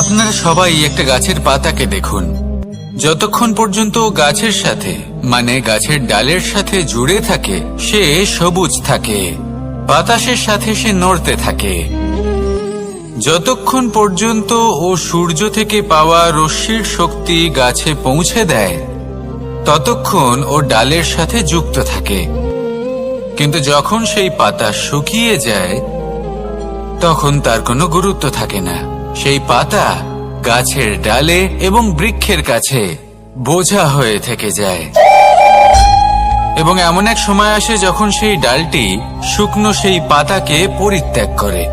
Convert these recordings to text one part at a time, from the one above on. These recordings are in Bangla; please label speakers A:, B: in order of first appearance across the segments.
A: আপনারা সবাই একটা গাছের পাতাকে দেখুন। যতক্ষণ পর্যন্ত গাছের সাথে মানে গাছের ডালের সাথে জুড়ে থাকে সে সবুজ থাকে, বাতাসের সাথে সে নড়তে থাকে। যতক্ষণ পর্যন্ত ও সূর্য থেকে পাওয়া রশ্মির শক্তি গাছে পৌঁছে দেয় ততক্ষণ ও ডালের সাথে যুক্ত থাকে। কিন্তু যখন সেই পাতা শুকিয়ে যায় তখন তার কোনো গুরুত্ব থাকে না। সেই পাতা গাছের ডালে এবং বৃক্ষের কাছে বোঝা হয়ে থেকে যায়। এবং এমন এক সময় আসে যখন সেই ডালটি শুকনো সেই পাতাকে পরিত্যাগ করে।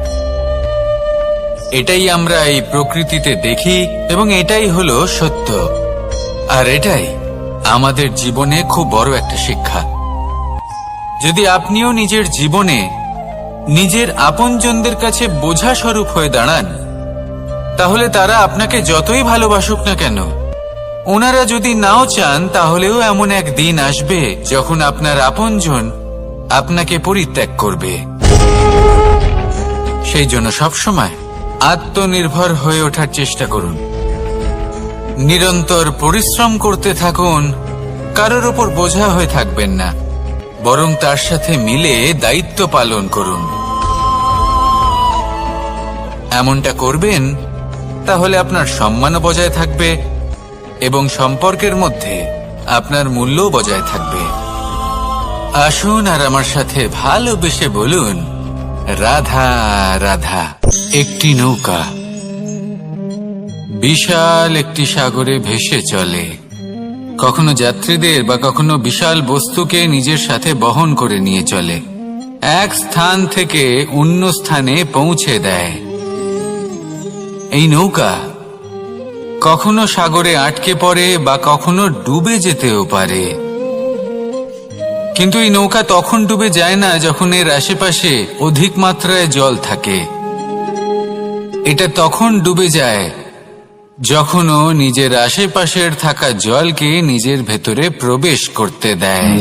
A: এটাই আমরা এই প্রকৃতিতে দেখি এবং এটাই হলো সত্য। আর এটাই আমাদের জীবনে খুব বড় একটা শিক্ষা। যদি আপনিও নিজের জীবনে নিজের আপনজনদের কাছে বোঝা স্বরূপ হয়ে দাঁড়ান তাহলে তারা আপনাকে যতই ভালোবাসুক না কেন, ওনারা যদি নাও চান তাহলেও এমন এক দিন আসবে যখন আপনার আপনজন আপনাকে পরিত্যাগ করবে। সেই জন্য সবসময় আত্মনির্ভর হয়ে ওঠার চেষ্টা করুন, নিরন্তর পরিশ্রম করতে থাকুন, কারোর ওপর বোঝা হয়ে থাকবেন না, বরং তার সাথে মিলে দায়িত্ব পালন করুন। এমনটা করবেন তাহলে আপনার সম্মানও বজায় থাকবে এবং সম্পর্কের মধ্যে আপনার মূল্যও বজায় থাকবে। আসুন আর আমার সাথে ভালোবেসে বলুন, রাধা রাধা। একটি নৌকা বিশাল একটি সাগরে ভেসে চলে, কখনো যাত্রীদের বা কখনো বিশাল বস্তুকে নিজের সাথে বহন করে নিয়ে চলে, এক স্থান থেকে অন্য স্থানে পৌঁছে দেয়। এই নৌকা কখনো সাগরে আটকে পড়ে বা কখনো ডুবে যেতেও পারে, কিন্তু এই নৌকা তখন ডুবে যায় না যখন এর আশেপাশে অধিক মাত্রায় জল থাকে। এটা তখন ডুবে যায় যখন ও নিজের আশেপাশের থাকা জলকে নিজের ভেতরে প্রবেশ করতে দেয়।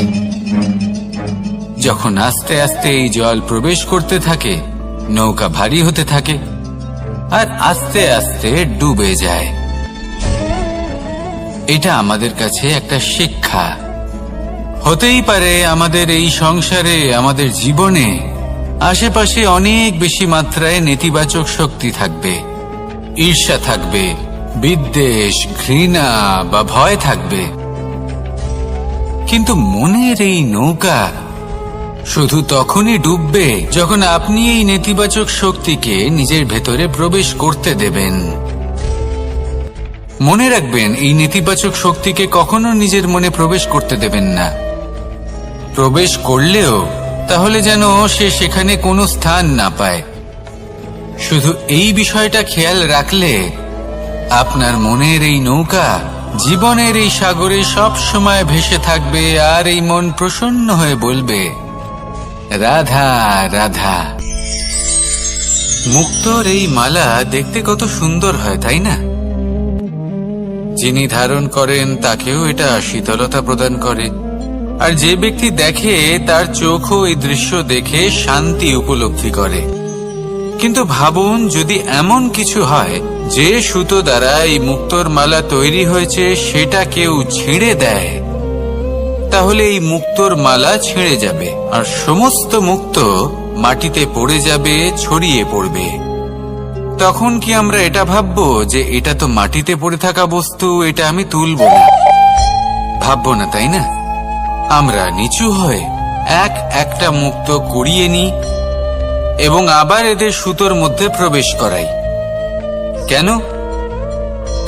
A: যখন আস্তে আস্তে এই জল প্রবেশ করতে থাকে নৌকা ভারী হতে থাকে আর আস্তে আস্তে ডুবে যায়। এটা আমাদের কাছে একটা শিক্ষা। হতেই পারে আমাদের এই সংসারে, আমাদের জীবনে আশেপাশে অনেক বেশি মাত্রায় নেতিবাচক শক্তি থাকবে, ঈর্ষা থাকবে, বিদ্বেষ, ঘৃণা বা ভয় থাকবে, কিন্তু মনের এই নৌকা শুধু তখনই ডুববে যখন আপনি এই নেতিবাচক শক্তিকে নিজের ভেতরে প্রবেশ করতে দেবেন। মনে রাখবেন, এই নেতিবাচক শক্তিকে কখনো নিজের মনে প্রবেশ করতে দেবেন না। প্রবেশ করলেও তাহলে যেন সে সেখানে কোনো স্থান না পায়। শুধু এই বিষয়টা খেয়াল রাখলে আপনার মনের এই নৌকা জীবনের এই সাগরে সব সময় ভেসে থাকবে আর এই মন প্রসন্ন হয়ে বলবে, রাধা রাধা। মুক্তোর এই মালা দেখতে কত সুন্দর হয়, তাই না? যিনি ধারণ করেন তাকেও এটা শীতলতা প্রদান করে, আর যে ব্যক্তি দেখে তার চোখও এই দৃশ্য দেখে শান্তি উপলব্ধি করে। কিন্তু ভাবুন, যদি এমন কিছু হয় যে সুতো দ্বারা এই মুক্তোর মালা তৈরি হয়েছে সেটা কেউ ছিঁড়ে দেয়, তাহলে এই মুক্তোর মালা ছিঁড়ে যাবে আর সমস্ত মুক্তো মাটিতে পড়ে যাবে, ছড়িয়ে পড়বে। তখন কি আমরা এটা ভাববো যে এটা তো মাটিতে পড়ে থাকা বস্তু, এটা আমি তুলব না? ভাববো না, তাই না? আমরা নিচু হয়ে একটা মুক্তো কুড়িয়ে নিই এবং আবার এদের সুতোর মধ্যে প্রবেশ করাই। কেন?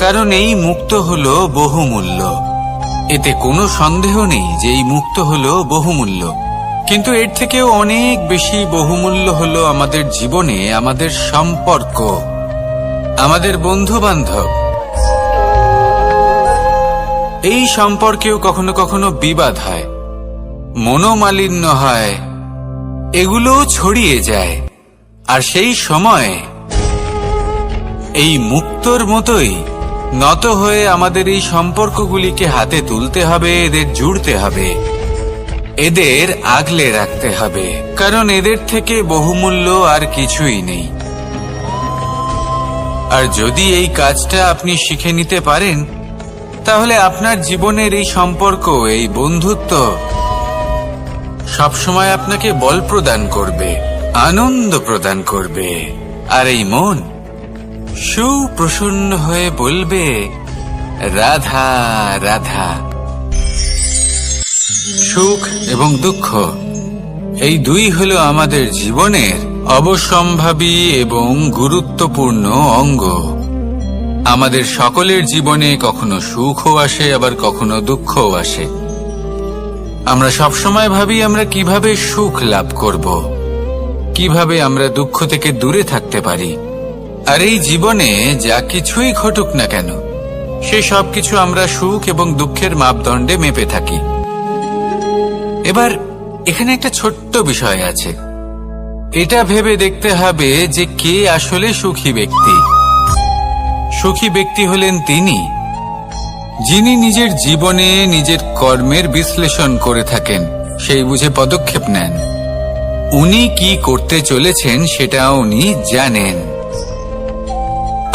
A: কারণ এই মুক্তো হলো বহুমূল্য। এতে কোনো সন্দেহ নেই যে এই মুক্তো হলো বহুমূল্য, কিন্তু এর থেকেও অনেক বেশি বহুমূল্য হলো আমাদের জীবনে আমাদের সম্পর্ক, আমাদের বন্ধু বান্ধব। এই সম্পর্কেও কখনো কখনো বিবাদ হয়, মনোমালিন্য হয়, এগুলো ছড়িয়ে যায়। আর সেই সময় এই মুক্তোর মতোই নত হয়ে আমাদের এই সম্পর্কগুলিকে হাতে তুলতে হবে, এদের জুড়তে হবে, এদের আগলে রাখতে হবে, কারণ এদের থেকে বহুমূল্য আর কিছুই নেই। আর যদি এই কাজটা আপনি শিখে নিতে পারেন, তাহলে আপনার জীবনের এই সম্পর্ক, এই বন্ধুত্ব সবসময় আপনাকে বল প্রদান করবে, আনন্দ প্রদান করবে। আর এই মন সুপ্রসন্ন হয়ে বলবে, রাধা রাধা। সুখ এবং দুঃখ এই দুই হলো আমাদের জীবনের অবশ্যম্ভাবী এবং গুরুত্বপূর্ণ অঙ্গ। আমাদের সকলের জীবনে কখনো সুখও আসে, আবার কখনো দুঃখও আসে। আমরা সবসময় ভাবি আমরা কিভাবে সুখ লাভ করব, কিভাবে আমরা দুঃখ থেকে দূরে থাকতে পারি। আর এই জীবনে যা কিছুই ঘটুক না কেন, সে সবকিছু আমরা সুখ এবং দুঃখের মাপদণ্ডে মেপে থাকি। এবার এখানে একটা ছোট্ট বিষয় আছে, এটা ভেবে দেখতে হবে যে কে আসলে সুখী ব্যক্তি। সুখী ব্যক্তি হলেন তিনি, যিনি নিজের জীবনে নিজের কর্মের বিশ্লেষণ করে থাকেন, সেই বুঝে পদক্ষেপ নেন। উনি কি করতে চলেছেন সেটা উনি জানেন।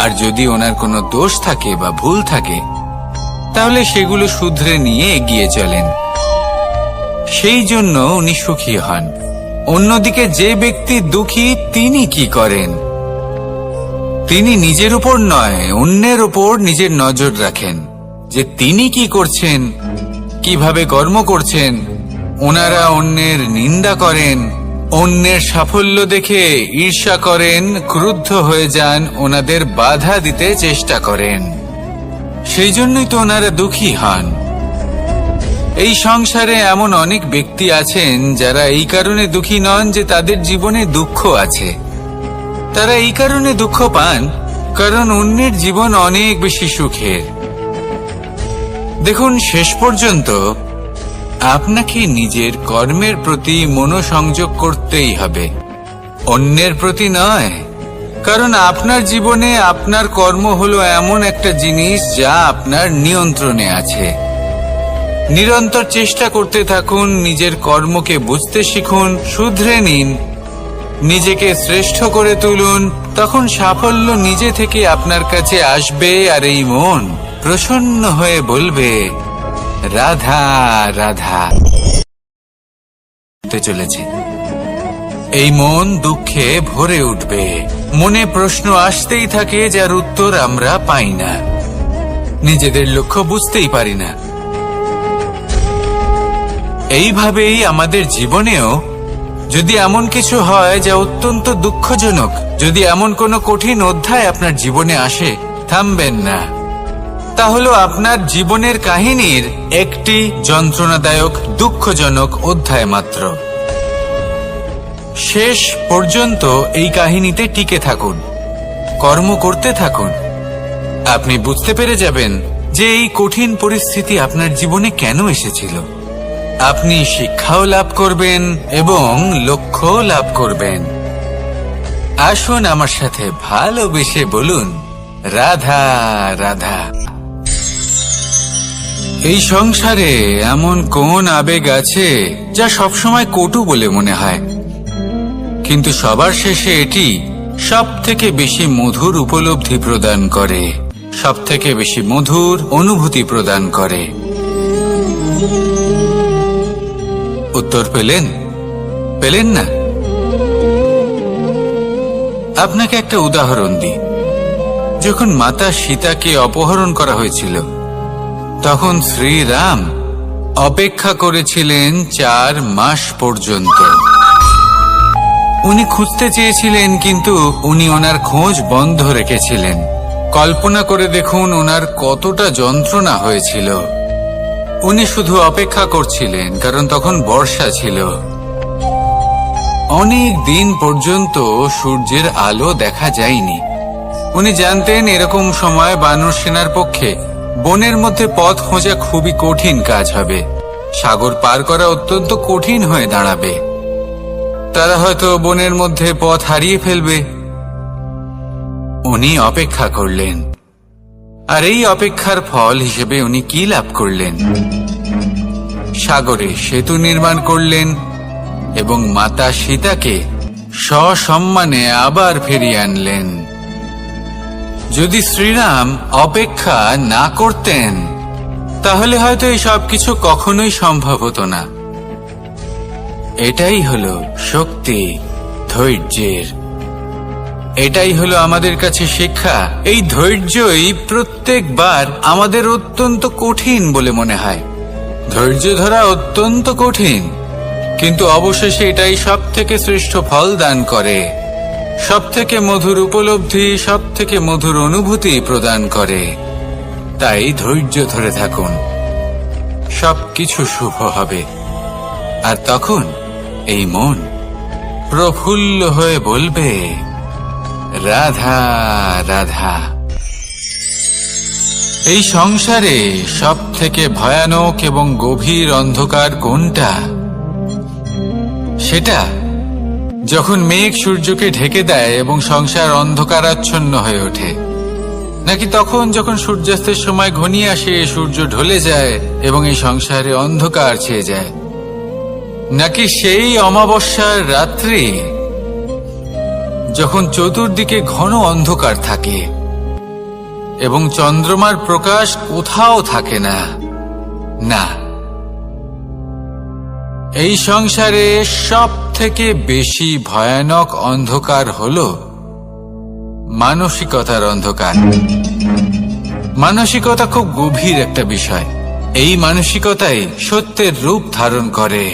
A: আর যদি ওনার কোনো দোষ থাকে বা ভুল থাকে, তাহলে সেগুলো শুধরে নিয়ে এগিয়ে চলেন। সেই জন্য উনি সুখী হন। অন্যদিকে যে ব্যক্তি দুঃখী, তিনি কি করেন? তিনি নিজের উপর নয়, অন্যের উপর নিজের নজর রাখেন, যে তিনি কি করছেন, কিভাবে কর্ম করছেন। ওনারা অন্যের নিন্দা করেন, অন্যের সাফল্য দেখে ঈর্ষা করেন, ক্রুদ্ধ হয়ে যান, ওনাদের বাধা দিতে চেষ্টা করেন। সেই জন্যই তো ওনারা দুঃখী হন। এই সংসারে এমন অনেক ব্যক্তি আছেন যারা এই কারণে দুঃখী নন যে তাদের জীবনে দুঃখ আছে। তারা এই কারণে দুঃখ পান কারণ অন্যের জীবন অনেক বেশি সুখের। দেখুন, শেষ পর্যন্ত আপনাকে নিজের কর্মের প্রতি মনোসংযোগ করতেই হবে, অন্যের প্রতি নয়। কারণ আপনার জীবনে আপনার কর্ম হলো এমন একটা জিনিস যা আপনার নিয়ন্ত্রণে আছে। নিরন্তর চেষ্টা করতে থাকুন, নিজের কর্মকে বুঝতে শিখুন, শুধরে নিন, নিজেকে শ্রেষ্ঠ করে তুলুন। তখন সাফল্য নিজে থেকে আপনার কাছে আসবে। আর এই মন প্রসন্ন হয়ে বলবে, রাধা রাধা চলেছে। এই মন দুঃখে ভরে উঠবে। মনে প্রশ্ন আসতেই থাকে যার উত্তর আমরা পাই না, নিজেদের লক্ষ্য বুঝতেই পারি না। এইভাবেই আমাদের জীবনেও যদি এমন কিছু হয় যা অত্যন্ত দুঃখজনক, যদি এমন কোনো কঠিন অধ্যায় আপনার জীবনে আসে, থামবেন না। তা হলো আপনার জীবনের কাহিনীর একটি যন্ত্রণাদায়ক, দুঃখজনক অধ্যায় মাত্র। শেষ পর্যন্ত এই কাহিনীতে টিকে থাকুন, কর্ম করতে থাকুন। আপনি বুঝতে পেরে যাবেন যে এই কঠিন পরিস্থিতি আপনার জীবনে কেন এসেছিল। আপনি শিক্ষাও লাভ করবেন এবং লক্ষ্যও লাভ করবেন। আসুন আমার সাথে ভালোবেসে বলুন, রাধা রাধা। এই সংসারে এমন কোন আবেগ আছে যা সবসময় কটু বলে মনে হয়, কিন্তু সবার শেষে এটি সব থেকে বেশি মধুর উপলব্ধি প্রদান করে, সব থেকে বেশি মধুর অনুভূতি প্রদান করে। উত্তর পেলেন না? আপনাকে একটা উদাহরণ দিই। যখন মাতা সীতাকে অপহরণ করা হয়েছিল, তখন শ্রীরাম অপেক্ষা করেছিলেন 4 মাস পর্যন্ত। উনি খুঁজতে চেয়েছিলেন, কিন্তু উনি ওনার খোঁজ বন্ধ রেখেছিলেন। কল্পনা করে দেখুন ওনার কতটা যন্ত্রণা হয়েছিল। উনি শুধু অপেক্ষা করছিলেন, কারণ তখন বর্ষা ছিল। অনেক দিন পর্যন্ত সূর্যের আলো দেখা যায়নি। উনি জানতেন এরকম সময় বানর সেনার পক্ষে বনের মধ্যে পথ খোঁজা খুবই কঠিন কাজ হবে। সাগর পার করা অত্যন্ত কঠিন হয়ে দাঁড়াবে। তারা হয়তো বনের মধ্যে পথ হারিয়ে ফেলবে। উনি অপেক্ষা করলেন, আর এই অপেক্ষার ফল হিসেবে উনি কি লাভ করলেন? সাগরে সেতু নির্মাণ করলেন এবং মাতা সীতাকে সসম্মানে আবার ফিরিয়ে আনলেন। যদি শ্রীরাম অপেক্ষা না করতেন তাহলে হয়তো এই সব কিছু কখনোই সম্ভব হতো না। এটাই হলো শক্তি ধৈর্যের। এটাই হলো আমাদের কাছে শিক্ষা। এই ধৈর্যই প্রত্যেকবার আমাদের অত্যন্ত কঠিন বলে মনে হয়। ধৈর্য ধরা অত্যন্ত কঠিন, কিন্তু অবশেষে এটাই সব থেকে শ্রেষ্ঠ ফল দান করে, সব থেকে মধুর উপলব্ধি, সব থেকে মধুর অনুভূতি প্রদান করে। তাই ধৈর্য ধরে থাকুন, সবকিছু শুভ হবে। আর তখন এই মন প্রফুল্ল হয়ে বলবে, রাধা রাধা। এই সংসারে সব থেকে ভয়ানক এবং গভীর অন্ধকার কোনটা? সেটা যখন মেঘ সূর্যকে ঢেকে দেয় এবং সংসার অন্ধকারাচ্ছন্ন হয়ে ওঠে, নাকি তখন যখন সূর্যাস্তের সময় ঘনিয়ে আসে, সূর্য ঢলে যায় এবং এই সংসারে অন্ধকার ছেয়ে যায়, নাকি সেই অমাবস্যার রাত্রি যখন চতুর্দিকে ঘন অন্ধকার থাকে এবং চন্দ্রমার প্রকাশ কোথাও থাকে না? না, এই সংসারে সব থেকে বেশি ভয়ানক অন্ধকার হলো মানসিকতার অন্ধকার। মানসিকতা খুব গভীর একটা বিষয়। এই মানসিকতাই সত্যের রূপ ধারণ করে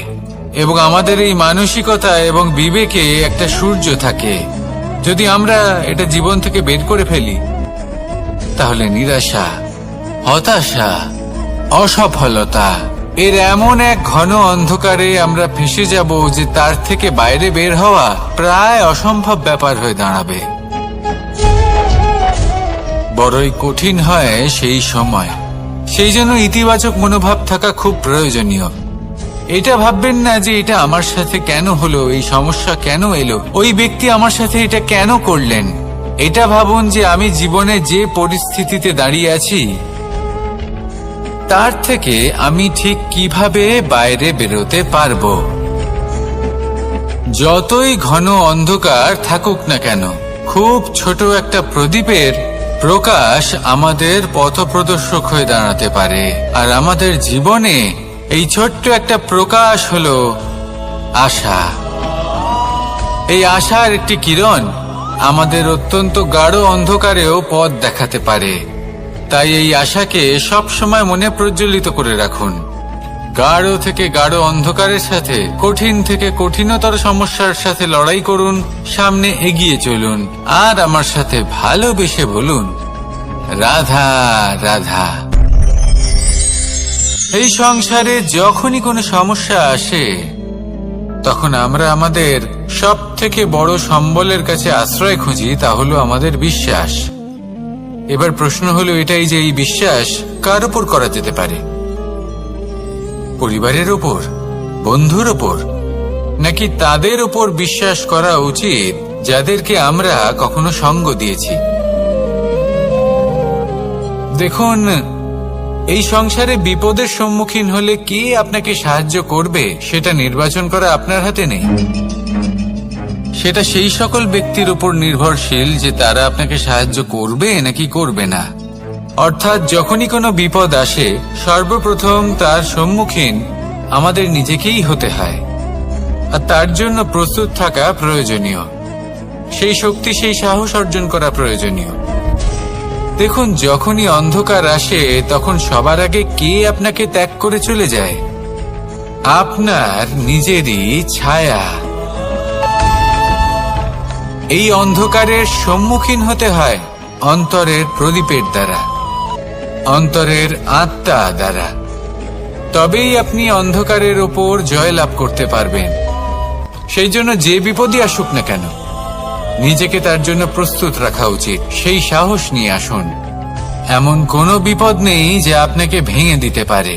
A: এবং আমাদের এই মানসিকতা এবং বিবেকে একটা সূর্য থাকে। যদি আমরা এটা জীবন থেকে বের করে ফেলি তাহলে নিরাশা, হতাশা, অসফলতা এর এমন এক ঘন অন্ধকারে আমরা ফেঁসে যাব যে তার থেকে বাইরে বের হওয়া প্রায় অসম্ভব ব্যাপার হয়ে দাঁড়াবে। বড়ই কঠিন হয় সেই সময়। সেই জন্য ইতিবাচক মনোভাব থাকা খুব প্রয়োজনীয়। এটা ভাববেন না যে এটা আমার সাথে কেন হলো, এই সমস্যা কেন এলো, ওই ব্যক্তি আমার সাথে এটা কেন করলেন। এটা ভাবুন যে আমি জীবনে যে পরিস্থিতিতে দাঁড়িয়ে আছি তার থেকে আমি ঠিক কিভাবে বাইরে বেরোতে পারবো। যতই ঘন অন্ধকার থাকুক না কেন, খুব ছোট একটা প্রদীপের প্রকাশ আমাদের পথপ্রদর্শক হয়ে দাঁড়াতে পারে। আর আমাদের জীবনে এই ছোট্ট একটা প্রকাশ হলো আশা। এই আশার একটি কিরণ আমাদের অত্যন্ত গাঢ় অন্ধকারেও পথ দেখাতে পারে। তাই এই আশাকে সব সময় মনে প্রজ্বলিত করে রাখুন। গাঢ় থেকে গাঢ় অন্ধকারের সাথে, কঠিন থেকে কঠিনতর সমস্যার সাথে লড়াই করুন, সামনে এগিয়ে চলুন, আর আমার সাথে ভালোবেসে বলুন, রাধা রাধা। এই সংসারে যখনই কোনো সমস্যা আসে তখন আমরা আমাদের সব থেকে বড় সম্বলের কাছে আশ্রয় খুঁজি, তা হলো আমাদের বিশ্বাস। এবার প্রশ্ন হলো এটাই যে এই বিশ্বাস কার উপর করা যেতে পারে? পরিবারের উপর, বন্ধুর উপর, নাকি তাদের উপর বিশ্বাস করা উচিত যাদেরকে আমরা কখনো সঙ্গ দিয়েছি? দেখুন, এই সংসারে বিপদের সম্মুখীন হলে কে আপনাকে সাহায্য করবে সেটা নির্বাচন করা আপনার হাতে নেই। সেটা সেই সকল ব্যক্তির উপর নির্ভরশীল যে তারা আপনাকে সাহায্য করবে নাকি করবে না। অর্থাৎ যখনই কোনো বিপদ আসে সর্বপ্রথম তার সম্মুখীন আমাদের নিজেকেই হতে হয়, আর তার জন্য প্রস্তুত থাকা প্রয়োজনীয়। সেই শক্তি, সেই সাহস অর্জন করা প্রয়োজনীয়। দেখুন, যখনই অন্ধকার আসে তখন সবার আগে কে আপনাকে ত্যাগ করে চলে যায়? আপনার নিজেরই ছায়া। এই অন্ধকারের সম্মুখীন হতে হয় অন্তরের প্রদীপের দ্বারা, অন্তরের আত্মা দ্বারা। তবেই আপনি অন্ধকারের ওপর জয়লাভ করতে পারবেন। সেই জন্য যে বিপদই আসুক না কেন, নিজেকে তার জন্য প্রস্তুত রাখা উচিত। সেই সাহস নিয়ে আসুন। এমন কোনো বিপদ নেই যা আপনাকে ভেঙে দিতে পারে।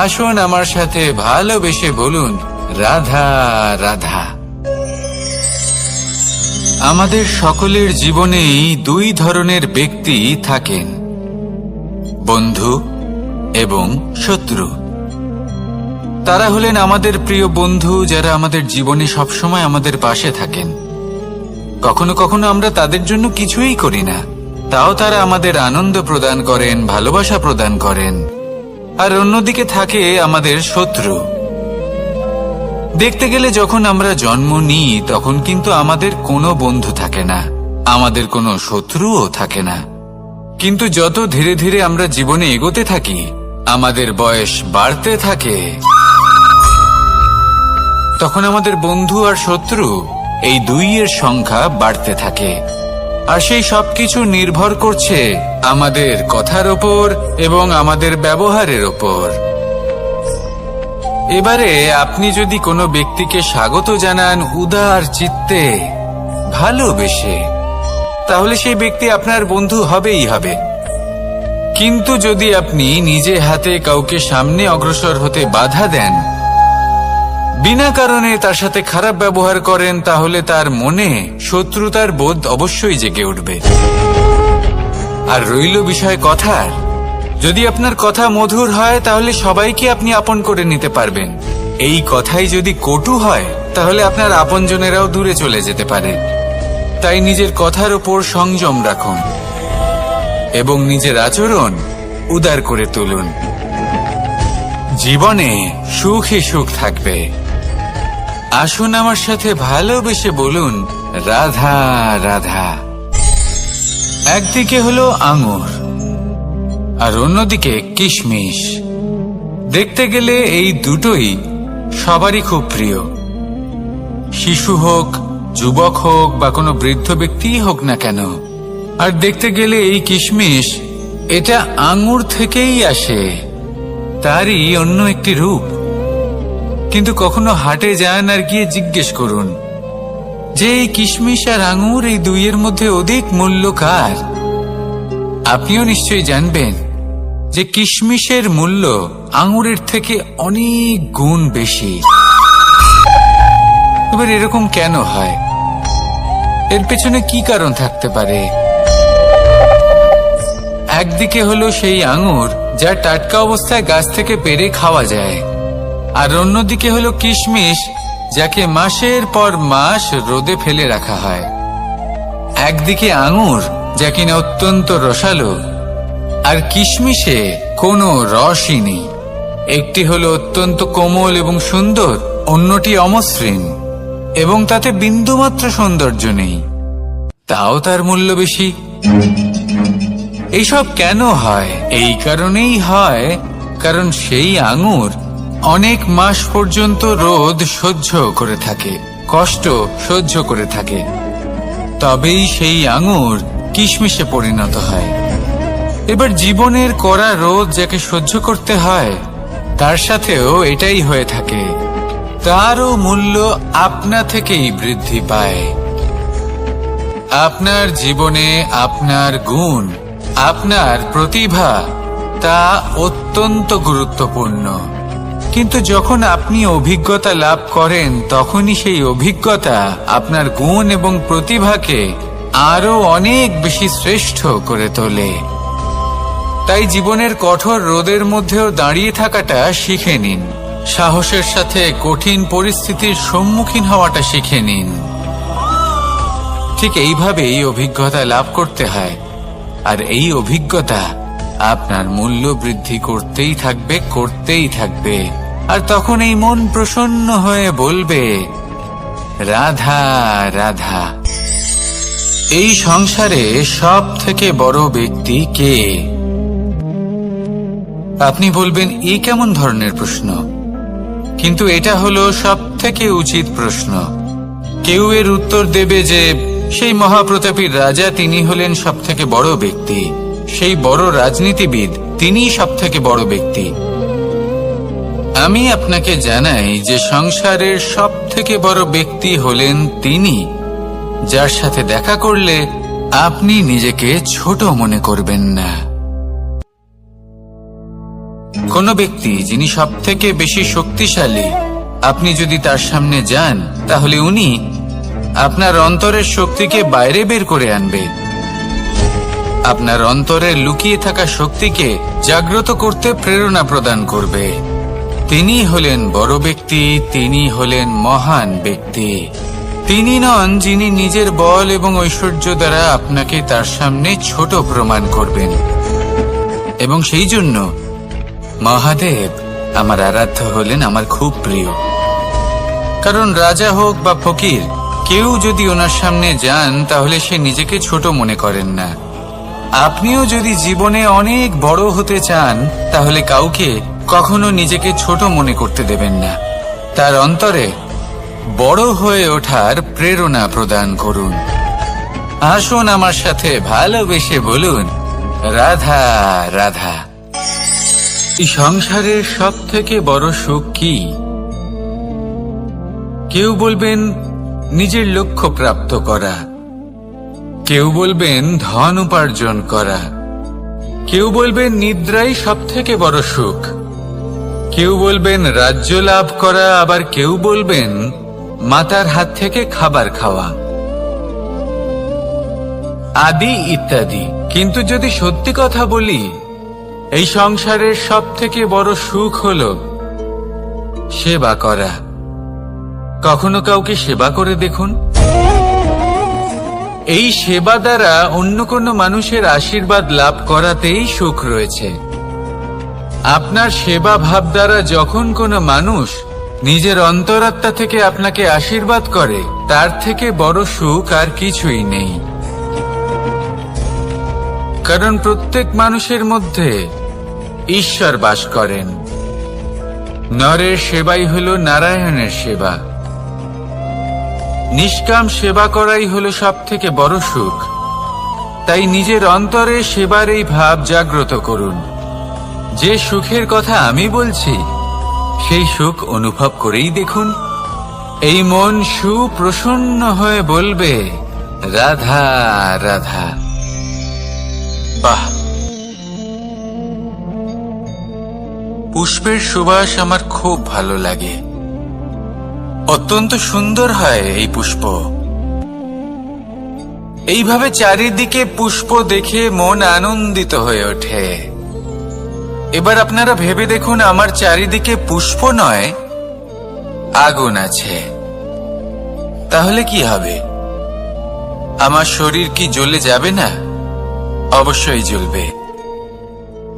A: আসুন আমার সাথে ভালোবেসে বলুন, রাধা রাধা। আমাদের সকলের জীবনেই দুই ধরনের ব্যক্তি থাকেন, বন্ধু এবং শত্রু। তারা হলেন আমাদের প্রিয় বন্ধু, যারা আমাদের জীবনে সবসময় আমাদের পাশে থাকেন। কখনো কখনো আমরা তাদের জন্য কিছুই করি না, তাও তারা আমাদের আনন্দ প্রদান করেন, ভালোবাসা প্রদান করেন। আর অন্যদিকে থাকে আমাদের শত্রু। দেখতে গেলে যখন আমরা জন্ম নিই তখন কিন্তু আমাদের কোনো বন্ধু থাকে না, আমাদের কোনো শত্রুও থাকে না। কিন্তু যত ধীরে ধীরে আমরা জীবনে এগোতে থাকি, আমাদের বয়স বাড়তে থাকে, তখন আমাদের বন্ধু আর শত্রু এই দুইয়ের সংখ্যা বাড়তে থাকে। আর সেই সবকিছু নির্ভর করছে আমাদের কথার ওপর এবং আমাদের ব্যবহারের ওপর। এবারে আপনি যদি কোনো ব্যক্তিকে স্বাগত জানান উদার চিত্তে, ভালোবেসে, তাহলে সেই ব্যক্তি আপনার বন্ধু হবেই হবে। কিন্তু যদি আপনি নিজে হাতে কাউকে সামনে অগ্রসর হতে বাধা দেন, বিনা কারণে তার সাথে খারাপ ব্যবহার করেন, তাহলে তার মনে শত্রুতার বোধ অবশ্যই জেগে উঠবে। আর রইল বিষয় কথার, যদি আপনার কথা মধুর হয় তাহলে সবাইকে আপনি আপন করে নিতে পারবেন। এই কথাই যদি কটু হয় তাহলে আপনার আপনজনেরাও দূরে চলে যেতে পারে। তাই নিজের কথার ওপর সংযম রাখুন এবং নিজের আচরণ উদার করে তুলুন। জীবনে সুখে সুখ থাকবে। আসুন আমার সাথে ভালোবেসে বলুন, রাধা রাধা। একদিকে হলো আঙুর আর অন্যদিকে কিশমিশ। দেখতে গেলে এই দুটোই সবারই খুব প্রিয়। শিশু হোক, যুবক হোক বা কোনো বৃদ্ধ ব্যক্তিই হোক না কেন। আর দেখতে গেলে এই কিশমিশ, এটা আঙুর থেকেই আসে, তারই অন্য একটি রূপ। কিন্তু কখনো হাটে যান আর গিয়ে জিজ্ঞেস করুন যে এই কিশমিশ আর আঙুর এই দুইয়ের মধ্যে অধিক মূল্য কার। আপনিও নিশ্চয়ই জানবেন যে কিশমিশের মূল্য আঙুরের থেকে অনেক গুণ বেশি। এবার এরকম কেন হয়? এর পেছনে কি কারণ থাকতে পারে? একদিকে হলো সেই আঙুর যা টাটকা অবস্থায় গাছ থেকে পেড়ে খাওয়া যায়, আর অন্যদিকে হলো কিশমিশ যাকে মাসের পর মাস রোদে ফেলে রাখা হয়। একদিকে আঙুর যা কিনা অত্যন্ত রসালো, আর কিশমিশে কোনো রসই নেই। একটি হলো অত্যন্ত কোমল এবং সুন্দর, অন্যটি অমসৃণ এবং তাতে বিন্দুমাত্র সৌন্দর্য নেই, তাও তার মূল্য বেশি। এইসব কেন হয়? এই কারণেই হয় কারণ সেই আঙুর অনেক মাস পর্যন্ত রোদ সহ্য করে থাকে, কষ্ট সহ্য করে থাকে, তবেই সেই আঙুর কিশমিশে পরিণত হয়। এবার জীবনের কড়া রোদ যাকে সহ্য করতে হয়, তার সাথেও এটাই হয়ে থাকে। তারও মূল্য আপনা থেকেই বৃদ্ধি পায়। আপনার জীবনে আপনার গুণ, আপনার প্রতিভা, তা অত্যন্ত গুরুত্বপূর্ণ। কিন্তু যখন আপনি অভিজ্ঞতা লাভ করেন তখনই সেই অভিজ্ঞতা আপনার গুণ এবং প্রতিভাকে আরো অনেক বেশি শ্রেষ্ঠ করে তোলে। তাই জীবনের কঠোর রোদের মধ্যেও দাঁড়িয়ে থাকাটা শিখে নিন, সাহসের সাথে কঠিন পরিস্থিতির সম্মুখীন হওয়াটা শিখে নিন। ঠিক এইভাবেই অভিজ্ঞতা লাভ করতে হয়, আর এই অভিজ্ঞতা আপনার মূল্য বৃদ্ধি করতেই থাকবে, করতেই থাকবে। আর তখন এই মন প্রসন্ন হয়ে বলবে, রাধা রাধা। এই সংসারে সব থেকে বড় ব্যক্তি কে? আপনি বলবেন, এই কেমন ধরনের প্রশ্ন? কিন্তু এটা হলো সব থেকে উচিত প্রশ্ন। কেউ এর উত্তর দেবে যে সেই মহাপ্রতাপী রাজা, তিনি হলেন সব থেকে বড় ব্যক্তি। সেই বড় রাজনীতিবিদ, তিনিই সব থেকে বড় ব্যক্তি। আমি আপনাকে জানাই যে সংসারের সব থেকে বড় ব্যক্তি হলেন তিনি, যার সাথে দেখা করলে আপনি নিজেকে ছোট মনে করবেন না। কোন ব্যক্তি যিনি সব থেকে বেশি শক্তিশালী, আপনি যদি তার সামনে যান তাহলে উনি আপনার অন্তরের শক্তিকে বাইরে বের করে আনবে, আপনার অন্তরের লুকিয়ে থাকা শক্তিকে জাগ্রত করতে প্রেরণা প্রদান করবে। তিনি হলেন বড় ব্যক্তি, তিনি হলেন মহান ব্যক্তি। তিনি নন যিনি নিজের বল এবং ঐশ্বর্য দ্বারা আপনাকে তার সামনে ছোট প্রমাণ করবেন। এবং সেই জন্য মহাদেব আমার আরাধ্য হলেন আমার খুব প্রিয়। কারণ রাজা হোক বা ফকির, কেউ যদি ওনার সামনে যান তাহলে সে নিজেকে ছোট মনে করেন না। আপনিও যদি জীবনে অনেক বড় হতে চান তাহলে কাউকে কখনো নিজেকে ছোট মনে করতে দেবেন না। তার অন্তরে বড় হয়ে ওঠার প্রেরণা প্রদান করুন। আসুন আমার সাথে ভালোবেসে বলুন, রাধা রাধা। এই সংসারের সব থেকে বড় সুখ কি? কেউ বলবেন নিজের লক্ষ্য প্রাপ্ত করা, কেউ বলবেন ধন উপার্জন করা, কেউ বলবেন নিদ্রাই সব থেকে বড় সুখ, কেউ বলবেন রাজ্য লাভ করা, আবার কেউ বলবেন মাতার হাত থেকে খাবার খাওয়া, আদি ইত্যাদি। কিন্তু যদি সত্যি কথা বলি, এই সংসারের সব থেকে বড় সুখ হল সেবা করা। কখনো কাউকে সেবা করে দেখুন। এই সেবা দ্বারা অন্য কোনো মানুষের আশীর্বাদ লাভ করাতেই সুখ রয়েছে। আপনার সেবা ভাব দ্বারা যখন কোনো মানুষ নিজের অন্তরাত্মা থেকে আপনাকে আশীর্বাদ করে, তার থেকে বড় সুখ আর কিছুই নেই। কারণ প্রত্যেক মানুষের মধ্যে ঈশ্বর বাস করেন। নরের সেবাই হল নারায়ণের সেবা। নিষ্কাম সেবা করাই হল সব থেকে বড় সুখ। তাই নিজের অন্তরে সেবার এই ভাব জাগ্রত করুন। যে সুখের কথা আমি বলছি, সেই সুখ অনুভব করেই দেখুন। এই মন সুপ্রসন্ন হয়ে বলবে, রাধা রাধা। বাহ! পুষ্পের সুবাস আমার খুব ভালো লাগে। অত্যন্ত সুন্দর হয় এই পুষ্প। এইভাবে চারিদিকে পুষ্প দেখে মন আনন্দিত হয়ে ওঠে। এবার আপনারা ভেবে দেখুন, আমার চারিদিকে পুষ্প নয়, আগুন আছে। তাহলে কি হবে? আমার শরীর কি জ্বলে যাবে না? অবশ্যই জ্বলবে।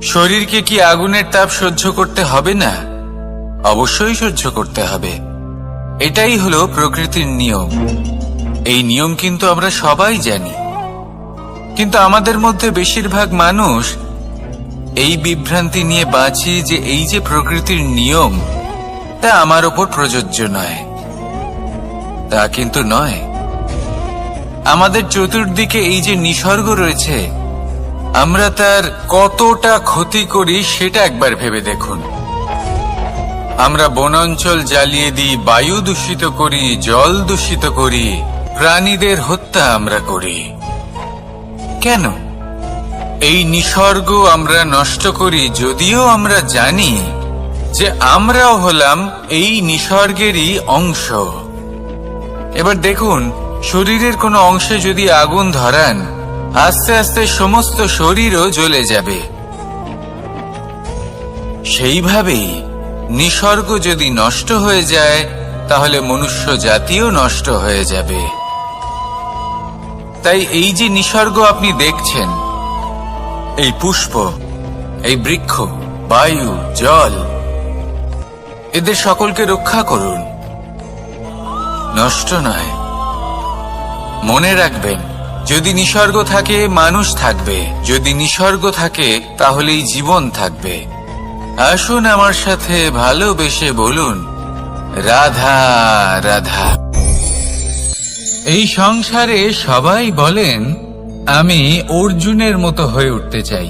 A: শরীরকে কি আগুনের তাপ সহ্য করতে হবে না? অবশ্যই সহ্য করতে হবে। এটাই হলো প্রকৃতির নিয়ম। এই নিয়ম কিন্তু আমরা সবাই জানি, কিন্তু আমাদের মধ্যে বেশিরভাগ মানুষ এই বিভ্রান্তি নিয়ে বাঁচি যে এই যে প্রকৃতির নিয়ম, তা আমার ওপর প্রযোজ্য নয়। তা কিন্তু নয়। আমাদের চতুর্দিকে এই যে নিসর্গ রয়েছে, আমরা তার কতটা ক্ষতি করি সেটা একবার ভেবে দেখুন। আমরা বনাঞ্চল জ্বালিয়ে দিই, বায়ু দূষিত করি, জল দূষিত করি, প্রাণীদের হত্যা আমরা করি। কেন? এই নিসর্গ আমরা নষ্ট করি, যদিও আমরা জানি যে আমরাও হলাম এই নিসর্গেরই অংশ। এবার দেখুন, শরীরের কোনো অংশে যদি আগুন ধরান, আস্তে আস্তে সমস্ত শরীরও জ্বলে যাবে। সেইভাবেই নিসর্গ যদি নষ্ট হয়ে যায়, তাহলে মনুষ্য জাতিও নষ্ট হয়ে যাবে। তাই এই যে নিসর্গ আপনি দেখছেন, এই পুষ্প, এই বৃক্ষ, বায়ু, জল, এদের সকলকে রক্ষা করুন, নষ্ট নয়। মনে রাখবেন, যদি নিসর্গ থাকে মানুষ থাকবে, যদি নিসর্গ থাকে তাহলেই জীবন থাকবে। আসুন আমার সাথে ভালোবেসে বলুন, রাধা রাধা। এই সংসারে সবাই বলেন আমি অর্জুনের মতো হয়ে উঠতে চাই।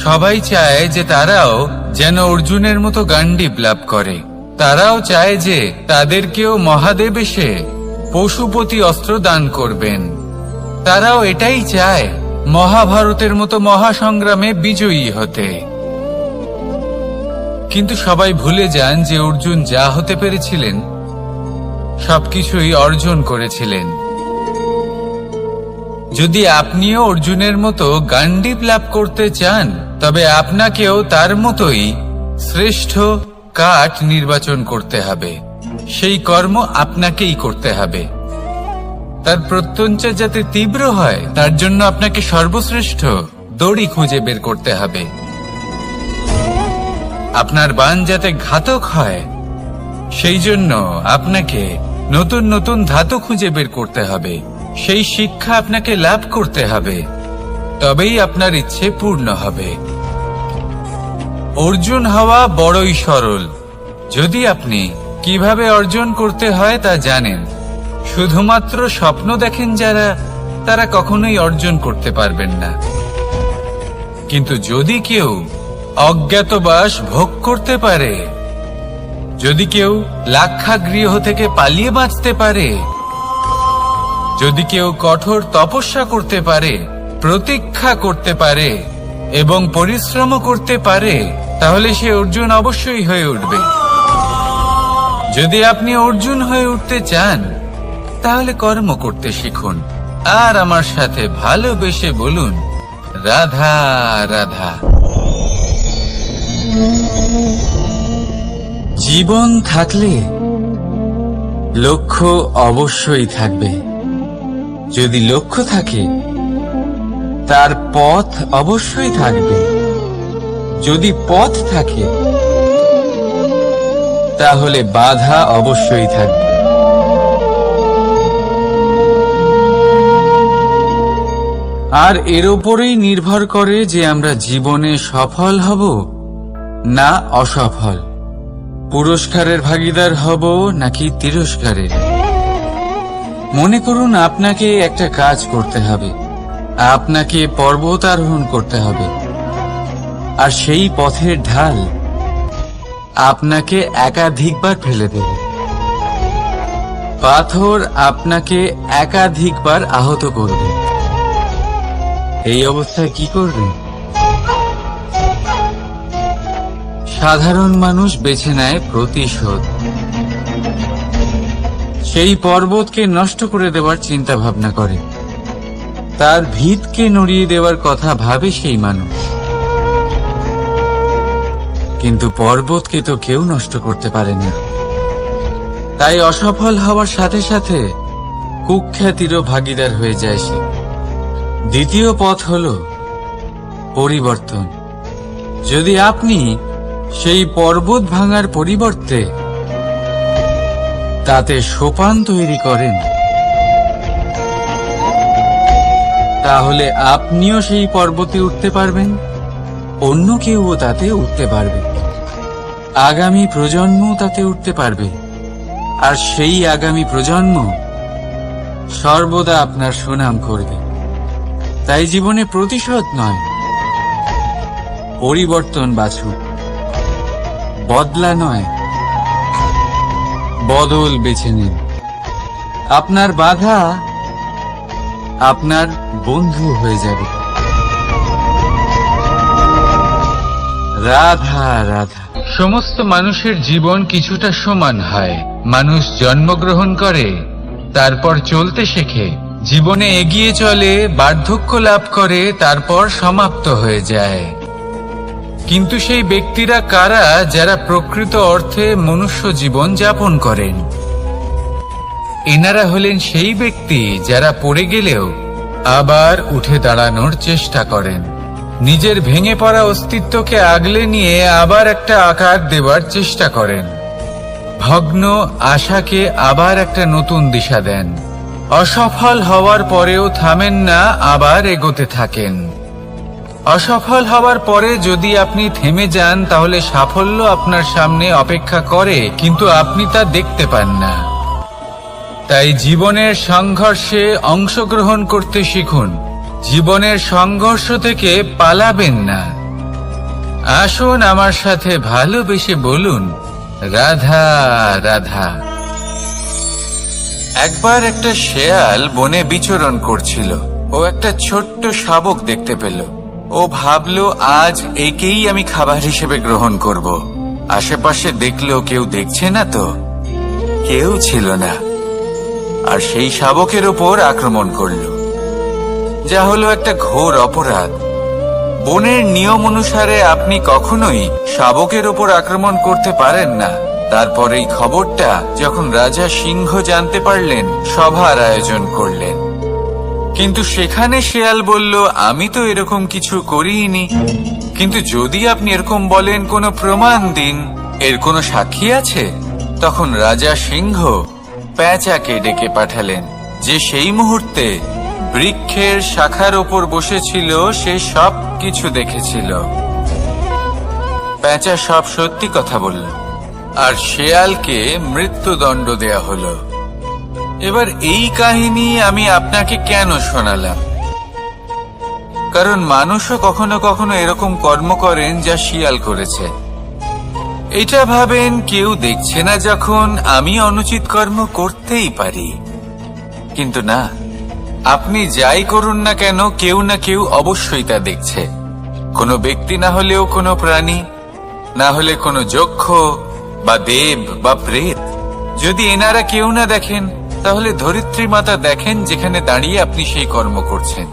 A: সবাই চায় যে তারাও যেন অর্জুনের মতো গান্ডীব লাভ করে। তারাও চায় যে তাদেরকেও মহাদেব এসে পশুপতি অস্ত্র দান করবেন। তারাও এটাই চায় মহাভারতের মতো মহাসংগ্রামে বিজয়ী হতে। কিন্তু সবাই ভুলে যান যে অর্জুন যা হতে পেরেছিলেন সবকিছুই অর্জন করেছিলেন। যদি আপনিও অর্জুনের মতো গান্ডীব লাভ করতে চান, তবে আপনাকেও তার মতোই শ্রেষ্ঠ কাঠ নির্বাচন করতে হবে। সেই কর্ম আপনাকেই করতে হবে। তার প্রত্যঞ্চা যাতে তীব্র হয় তার জন্য আপনাকে সর্বশ্রেষ্ঠ দড়ি খুঁজে বের করতে হবে। আপনার বাণ যাতে ঘাতক হয় সেই জন্য আপনাকে নতুন নতুন ধাতু খুঁজে বের করতে হবে। সেই শিক্ষা আপনাকে লাভ করতে হবে, তবেই আপনার ইচ্ছে পূর্ণ হবে। অর্জুন হওয়া বড়ই সরল, যদি আপনি কিভাবে অর্জন করতে হয় তা জানেন। শুধুমাত্র স্বপ্ন দেখেন যারা, তারা কখনোই অর্জন করতে পারবেন না। কিন্তু যদি কেউ অজ্ঞাতবাস ভোগ করতে পারে, যদি কেউ লাক্ষাগৃহ থেকে পালিয়ে বাঁচতে পারে, যদি কেউ কঠোর তপস্যা করতে পারে, প্রতীক্ষা করতে পারে এবং পরিশ্রম করতে পারে, তাহলে সে অর্জুন অবশ্যই হয়ে উঠবে। যদি আপনি অর্জুন হয়ে উঠতে চান তাহলে কর্ম করতে শিখুন আর আমার সাথে ভালোবেসে বলুন, রাধা রাধা। জীবন থাকলে লক্ষ্য অবশ্যই থাকবে। যদি লক্ষ্য থাকে তার পথ অবশ্যই থাকবে। যদি পথ থাকে তাহলে বাধা অবশ্যই থাকবে। আর এর উপরেই নির্ভর করে যে আমরা জীবনে সফল হব না অসফল, পুরস্কারের ভাগীদার হব নাকি তিরস্কারের। মনে করুন আপনাকে একটা কাজ করতে হবে, আপনাকে পর্বত আরোহণ করতে হবে, আর সেই পথের ঢাল আপনাকে একাধিকবার ফেলে দেবে। পাথর আপনাকে একাধিকবার আহত করবে। এই অবস্থায় কি করবেন? সাধারণ মানুষ বেছে নেয় প্রতিশোধ। সেই পর্বতকে নষ্ট করে দেওয়ার চিন্তা ভাবনা করে, তার ভিতকে নড়িয়ে দেওয়ার কথা ভাবে সেই মানুষ। কিন্তু পর্বতকে তো কেউ নষ্ট করতে পারে না। তাই অসফল হওয়ার সাথে সাথে কুখ্যাতিরও ভাগীদার হয়ে যায় সে। দ্বিতীয় পথ হল পরিবর্তন। যদি আপনি সেই পর্বত ভাঙার পরিবর্তে তাতে সোপান তৈরি করেন, তাহলে আপনিও সেই পর্বতে উঠতে পারবেন, অন্য কেউও তাতে উঠতে পারবে, আগামী প্রজন্মও তাতে উঠতে পারবে। আর সেই আগামী প্রজন্ম সর্বদা আপনার সুনাম করবে। তাই জীবনে প্রতিশোধ নয়, পরিবর্তন বাছুন। বদলা নয়, বদল বেছে নিন। আপনার বাধা আপনার বন্ধু হয়ে যাবে। রাধা রাধা। সমস্ত মানুষের জীবন কিছুটা সমান হয়। মানুষ জন্মগ্রহণ করে, তারপর চলতে শেখে, জীবনে এগিয়ে চলে, বার্ধক্য লাভ করে, তারপর সমাপ্ত হয়ে যায়। কিন্তু সেই ব্যক্তিরা কারা যারা প্রকৃত অর্থে মনুষ্য জীবন যাপন করেন? এনারা হলেন সেই ব্যক্তি যারা পড়ে গেলেও আবার উঠে দাঁড়ানোর চেষ্টা করেন, নিজের ভেঙে পড়া অস্তিত্বকে আগলে নিয়ে আবার একটা আকার দেবার চেষ্টা করেন, ভগ্ন আশাকে আবার একটা নতুন দিশা দেন। অসফল হওয়ার পরেও থামেন না, আবার এগোতে থাকেন। অসফল হওয়ার পরে যদি আপনি থেমে যান তাহলে সাফল্য আপনার সামনে অপেক্ষা করে, কিন্তু আপনি তা দেখতে পান না। তাই জীবনের সংঘর্ষে অংশগ্রহণ করতে শিখুন। জীবনের সংঘর্ষ থেকে পালাবেন না। আসুন আমার সাথে ভালোবেসে বলুন, রাধা রাধা। একবার একটা শেয়াল বনে বিচরণ করছিল। ও একটা ছোট্ট শাবক দেখতে পেল। ও ভাবলো, আজ একেই আমি খাবার হিসেবে গ্রহণ করব। আশেপাশে দেখলো কেউ দেখছে না তো, কেউ ছিল না। আর সেই শাবকের ওপর আক্রমণ করলো, যা হলো একটা ঘোর অপরাধ। বনের নিয়ম অনুসারে আপনি কখনোই শাবকের ওপর আক্রমণ করতে পারেন না, তারপর এই খবরটা যখন রাজা সিংহ জানতে পারলেন, সভার আয়োজন করলেন। কিন্তু সেখানে শেয়াল বলল, আমি তো এরকম কিছু করিনি। কিন্তু যদি আপনি এরকম বলেন, কোনো প্রমাণ দিন, এর কোনো সাক্ষী আছে? তখন রাজা সিংহ পেঁচাকে ডেকে পাঠালেন, যে সেই মুহূর্তে বৃক্ষের শাখার ওপর বসেছিল, সে সব কিছু দেখেছিল। পেঁচা সব সত্যি কথা বলল, আর শেয়ালকে মৃত্যুদণ্ড দেয়া হলো। এবার এই কাহিনী আমি আপনাকে কেন শোনালাম? কারণ মানুষও কখনো কখনো এরকম কর্ম করেন যা শিয়াল করেছে। এটা ভাবেন কেউ দেখছে না, যখন আমি অনুচিত কর্ম করতেই পারি। কিন্তু না, আপনি যাই করুন না কেন, কেউ না কেউ অবশ্যই তা দেখছে। কোনো ব্যক্তি না হলেও কোনো প্রাণী, না হলে কোনো যক্ষ বা দেব বা প্রেত। যদি এনারা কেউ না দেখেন, তাহলে ধরিত্রী মাতা দেখেন, যেখানে দাঁড়িয়ে আপনি সেই কর্ম করছেন,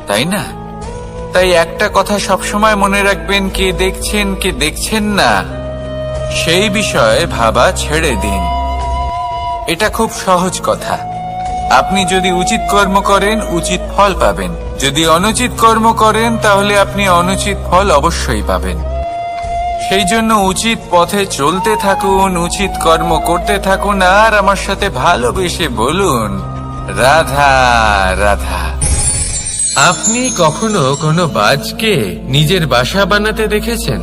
A: তাই না? তাই একটা কথা সবসময় মনে রাখবেন, কে দেখছেন কে দেখছেন না সেই বিষয়ে ভাবা ছেড়ে দিন। এটা খুব সহজ কথা। আপনি যদি উচিত কর্ম করেন, উচিত ফল পাবেন। যদি অনুচিত কর্ম করেন, তাহলে আপনি অনুচিত ফল অবশ্যই পাবেন। সেই জন্য উচিত পথে চলতে থাকুন, উচিত কর্ম করতে থাকুন, আর আমার সাথে ভালোবেসে বলুন, রাধা রাধা।
B: আপনি কখনো কোনো বাজকে নিজের বাসা বানাতে দেখেছেন?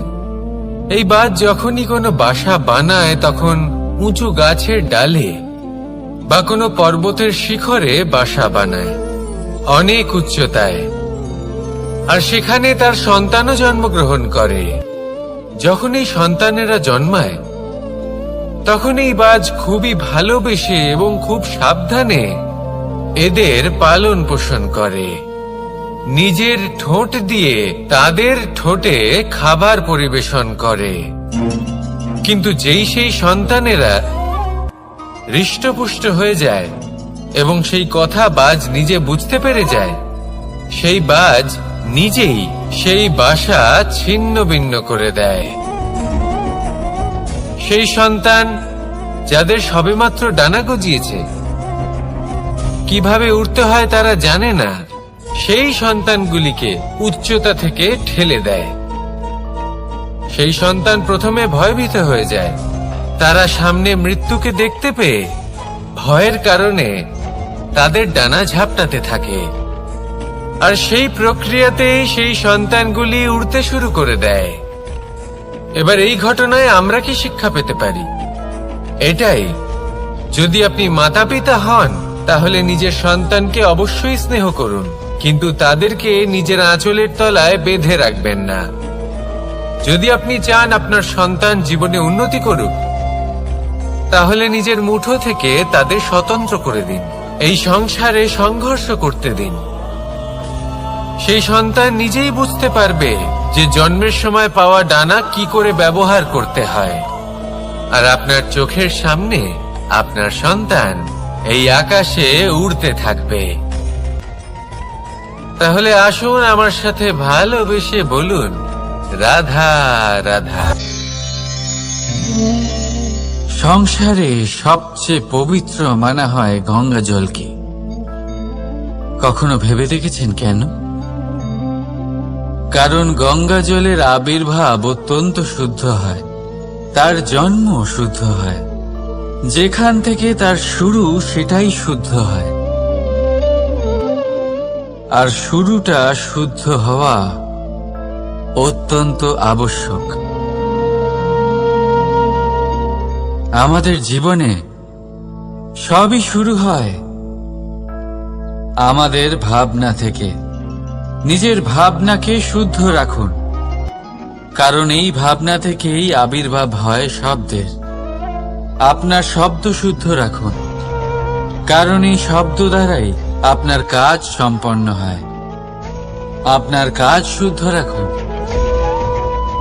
B: এই বাজ যখনই কোনো বাসা বানায়, তখন উঁচু গাছের ডালে বা কোনো পর্বতের শিখরে বাসা বানায়, অনেক উচ্চতায়। আর সেখানে তার সন্তানও জন্মগ্রহণ করে। যখন এই সন্তানেরা জন্মায়, তখন এই বাজ খুবই ভালোবেসে এবং খুব সাবধানে এদের পালন পোষণ করে। নিজের ঠোঁট দিয়ে তাদের ঠোঁটে খাবার পরিবেশন করে। কিন্তু যেই সেই সন্তানেরা হৃষ্টপুষ্ট হয়ে যায় এবং সেই কথা বাজ নিজে বুঝতে পেরে যায়, সেই বাজ নিজেই সেই বাসা ছিন্ন ভিন্ন করে দেয়। সেই সন্তান যাদের সবেমাত্র ডানা গজিয়েছে, কিভাবে উড়তে হয় তারা জানে না, সেই সন্তানগুলিকে উচ্চতা থেকে ঠেলে দেয়। সেই সন্তান প্রথমে ভয়ভীত হয়ে যায়। তারা সামনে মৃত্যুকে দেখতে পেয়ে ভয়ের কারণে তাদের ডানা ঝাপটাতে থাকে। আর সেই প্রক্রিয়াতেই সেই সন্তানগুলি উড়তে শুরু করে দেয়। এবার এই ঘটনায় আমরা কি শিক্ষা পেতে পারি? এটাই, যদি আপনি মাতা পিতা হন, তাহলে নিজের সন্তানকে অবশ্যই স্নেহ করুন, কিন্তু তাদেরকে নিজের আঁচলের তলায় বেঁধে রাখবেন না। যদি আপনি চান আপনার সন্তান জীবনে উন্নতি করুক, তাহলে নিজের মুঠো থেকে তাদের স্বতন্ত্র করে দিন। এই সংসারে সংঘর্ষ করতে দিন। সেই সন্তান নিজেই বুঝতে পারবে যে জন্মের সময় পাওয়া ডানা কি করে ব্যবহার করতে হয়। আর আপনার চোখের সামনে আপনার সন্তান এই আকাশে উড়তে থাকবে। তাহলে আসুন আমার সাথে ভালোবেসে বলুন, রাধা রাধা।
A: সংসারে সবচেয়ে পবিত্র মানা হয় গঙ্গা জলকে। কখনো ভেবে দেখেছেন কেন? কারণ গঙ্গা জলের আবির্ভাব অত্যন্ত শুদ্ধ হয়, তার জন্ম শুদ্ধ হয়, যেখান থেকে তার শুরু সেটাই শুদ্ধ হয়। আর শুরুটা শুদ্ধ হওয়া অত্যন্ত আবশ্যক। আমাদের জীবনে সবই শুরু হয় আমাদের ভাবনা থেকে। নিজের ভাবনাকে শুদ্ধ রাখুন, কারণ এই ভাবনা থেকেই আবির্ভাব হয় শব্দের। আপনার শব্দ শুদ্ধ রাখুন, কারণ এই শব্দ দ্বারাই আপনার কাজ সম্পন্ন হয়। আপনার কাজ শুদ্ধ রাখুন,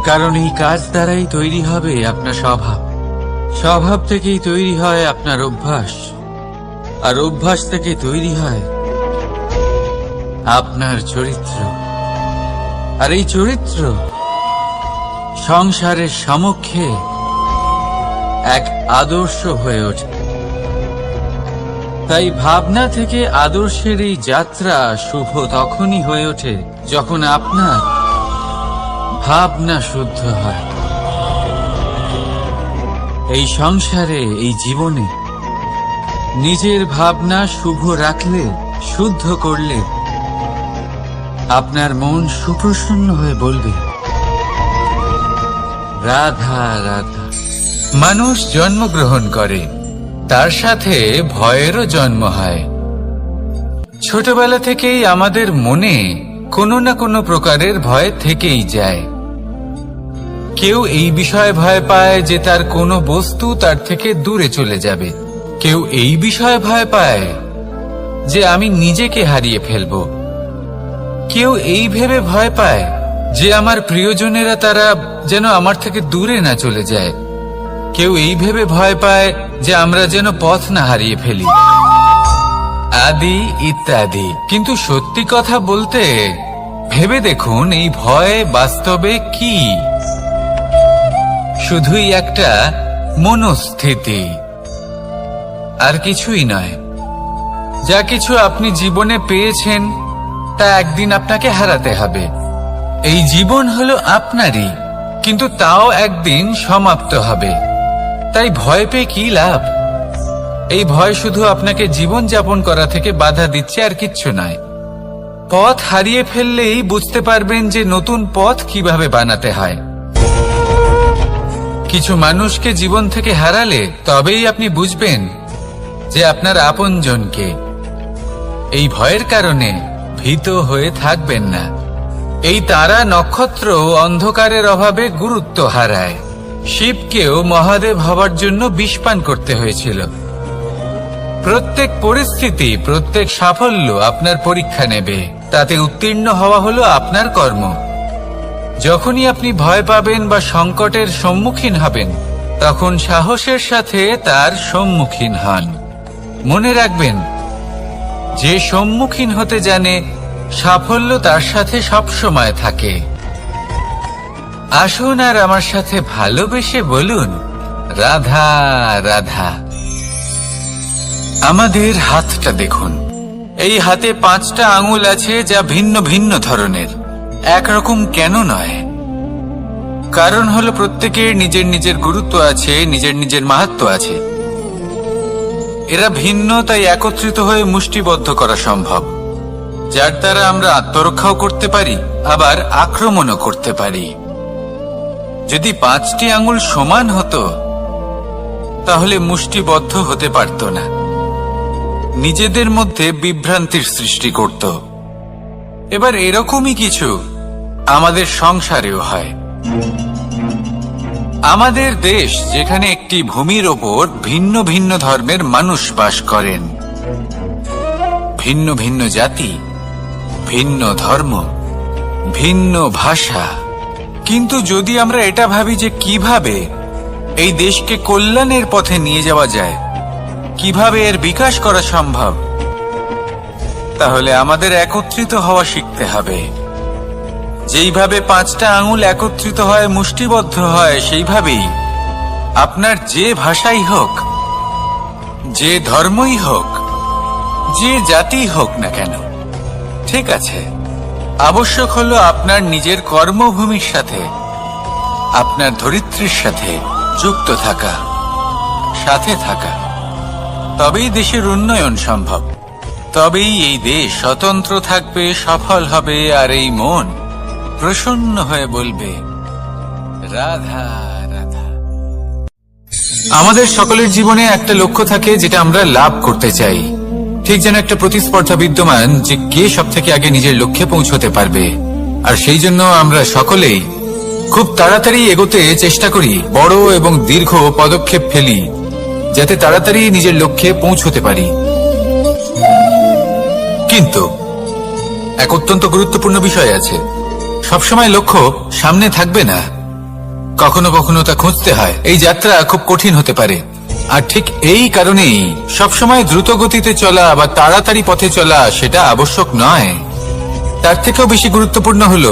A: কারণ এই কাজ দ্বারাই তৈরি হবে আপনার স্বভাব। স্বভাব থেকেই তৈরি হয় আপনার অভ্যাস, আর অভ্যাস থেকে তৈরি হয় আপনার চরিত্র। আর এই চরিত্র সংসারের সমক্ষে এক আদর্শ হয়ে ওঠে। তাই ভাবনা থেকে আদর্শের এই যাত্রা শুভ তখনই হয়ে ওঠে যখন আপনার ভাবনা শুদ্ধ হয়। এই সংসারে, এই জীবনে নিজের ভাবনা শুভ রাখলে, শুদ্ধ করলে আপনার মন সুপ্রসন্ন হয়ে বলবে, রাধা রাধা। মানুষ জন্মগ্রহণ করে, তার সাথে ভয়েরও জন্ম হয়। ছোটবেলা থেকেই আমাদের মনে কোনো না কোনো প্রকারের ভয় থেকেই যায়। কেউ এই বিষয়ে ভয় পায় যে তার কোনো বস্তু তার থেকে দূরে চলে যাবে। কেউ এই বিষয়ে ভয় পায় যে আমি নিজেকে হারিয়ে ফেলব। কেউ এই ভেবে ভয় পায় যে আমার প্রিয়জনেরা তারা যেন আমার থেকে দূরে না চলে যায়। কেউ এই ভেবে ভয় পায় যে আমরা যেন পথ না হারিয়ে ফেলি, আদি ইত্যাদি। কিন্তু সত্যি কথা বলতে ভেবে দেখুন, এই ভয় বাস্তবে কি? শুধুই একটা মনস্থিতি, আর কিছুই নয়। যা কিছু আপনি জীবনে পেয়েছেন তা একদিন আপনাকে হারাতে হবে। এই জীবন হলো আপনারই, কিন্তু তাও একদিন সমাপ্ত হবে। তাই ভয় পেয়ে কি লাভ? এই ভয় শুধু আপনাকে জীবন যাপন করা থেকে বাধা দিচ্ছে, আর কিচ্ছু নয়। পথ হারিয়ে ফেললেই বুঝতে পারবেন যে নতুন পথ কিভাবে বানাতে হয়। কিছু মানুষকে জীবন থেকে হারালে তবেই আপনি বুঝবেন যে আপনার আপনজনকে। এই ভয়ের কারণে ভীত হয়ে থাকবেন না। এই তারা নক্ষত্র অন্ধকারের অভাবে গুরুত্ব হারায়। শিবকেও মহাদেব হবার জন্য বিষপান করতে হয়েছিল। প্রত্যেক পরিস্থিতি, প্রত্যেক সাফল্য আপনার পরীক্ষা নেবে। তাতে উত্তীর্ণ হওয়া হলো আপনার কর্ম। যখনই আপনি ভয় পাবেন বা সংকটের সম্মুখীন হবেন, তখন সাহসের সাথে তার সম্মুখীন হন। মনে রাখবেন, যে সম্মুখীন হতে জানে, সাফল্য তার সাথে সবসময় থাকে। আসুন আর আমার সাথে ভালোবেসে বলুন, রাধা রাধা। আমাদের হাতটা দেখুন। এই হাতে 5টা আঙুল আছে, যা ভিন্ন ভিন্ন ধরনের। একরকম কেন নয়? কারণ হলো প্রত্যেকের নিজের নিজের গুরুত্ব আছে, নিজের নিজের মাহাত্ম্য আছে। এরা ভিন্ন, তাই একত্রিত হয়ে মুষ্টিবদ্ধ করা সম্ভব, যার দ্বারা আমরা আত্মরক্ষাও করতে পারি, আবার আক্রমণও করতে পারি। যদি 5টি আঙুল সমান হতো তাহলে মুষ্টিবদ্ধ হতে পারত না, নিজেদের মধ্যে বিভ্রান্তির সৃষ্টি করত। এবার এরকমই কিছু আমাদের সংসারেও হয়। আমাদের দেশ, যেখানে একটি ভূমির ওপর ভিন্ন ভিন্ন ধর্মের মানুষ বাস করেন, ভিন্ন ভিন্ন জাতি, ভিন্ন ধর্ম, ভিন্ন ভাষা। কিন্তু যদি আমরা এটা ভাবি যে কিভাবে এই দেশকে কল্যাণের পথে নিয়ে যাওয়া যায়, কিভাবে এর বিকাশ করা সম্ভব, তাহলে আমাদের একত্রিত হওয়া শিখতে হবে। যেইভাবে 5টা আঙুল একত্রিত হয়, মুষ্টিবদ্ধ হয়, সেইভাবেই আপনার যে ভাষাই হোক, যে ধর্মই হোক, যে জাতি হোক না কেন, ঠিক আছে, আবশ্যক হলো আপনার নিজের কর্মভূমির সাথে, আপনার ধরিত্রীর সাথে যুক্ত থাকা, সাথে থাকা। তবেই দেশের উন্নয়ন সম্ভব, তবেই এই দেশ স্বতন্ত্র থাকবে, সফল হবে, আর এই মন প্রসন্ন হয়ে বলবে, রাধা রাধা। আমাদের সকলের জীবনে একটা লক্ষ্য থাকে যেটা আমরা লাভ করতে চাই। ঠিক যেন একটা প্রতিস্পর্ধা বিদ্যমান যে কে সব থেকে আগে নিজের লক্ষ্যে পৌঁছতে পারবে। আর সেই জন্য আমরা সকলেই খুব তাড়াতাড়ি এগোতে চেষ্টা করি, বড় এবং দীর্ঘ পদক্ষেপ ফেলি, যাতে তাড়াতাড়ি নিজের লক্ষ্যে পৌঁছতে পারি। কিন্তু এক অত্যন্ত গুরুত্বপূর্ণ বিষয় আছে। সবসময় লক্ষ্য সামনে থাকবে না, কখনো কখনো তা খুঁজতে হয়। এই যাত্রা খুব কঠিন হতে পারে। আর ঠিক এই কারণেই সবসময় দ্রুত গতিতে চলা বা তাড়াতাড়ি পথে চলা সেটা আবশ্যক নয়। তার থেকেও বেশি গুরুত্বপূর্ণ হলো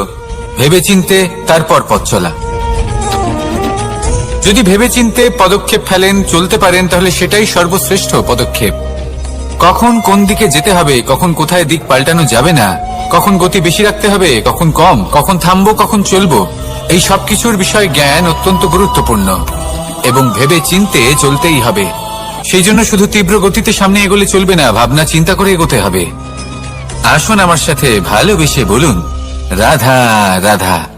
A: ভেবেচিন্তে তারপর পথ চলা। যদি ভেবেচিন্তে পদক্ষেপ ফেলেন, চলতে পারেন, তাহলে সেটাই সর্বশ্রেষ্ঠ পদক্ষেপ। কখন কোন দিকে যেতে হবে, কখন কোথায় দিক পাল্টানো যাবে না, কখন গতি বেশি রাখতে হবে, কখন কম, কখন থামবো, কখন চলবো, এই সব কিছুর বিষয়ে জ্ঞান অত্যন্ত গুরুত্বপূর্ণ এবং ভেবে চিন্তে চলতেই হবে। সেই জন্য শুধু তীব্র গতিতে সামনে এগোলে চলবে না, ভাবনা চিন্তা করে এগোতে হবে। আসুন আমার সাথে ভালোবেসে বলুন, রাধা রাধা।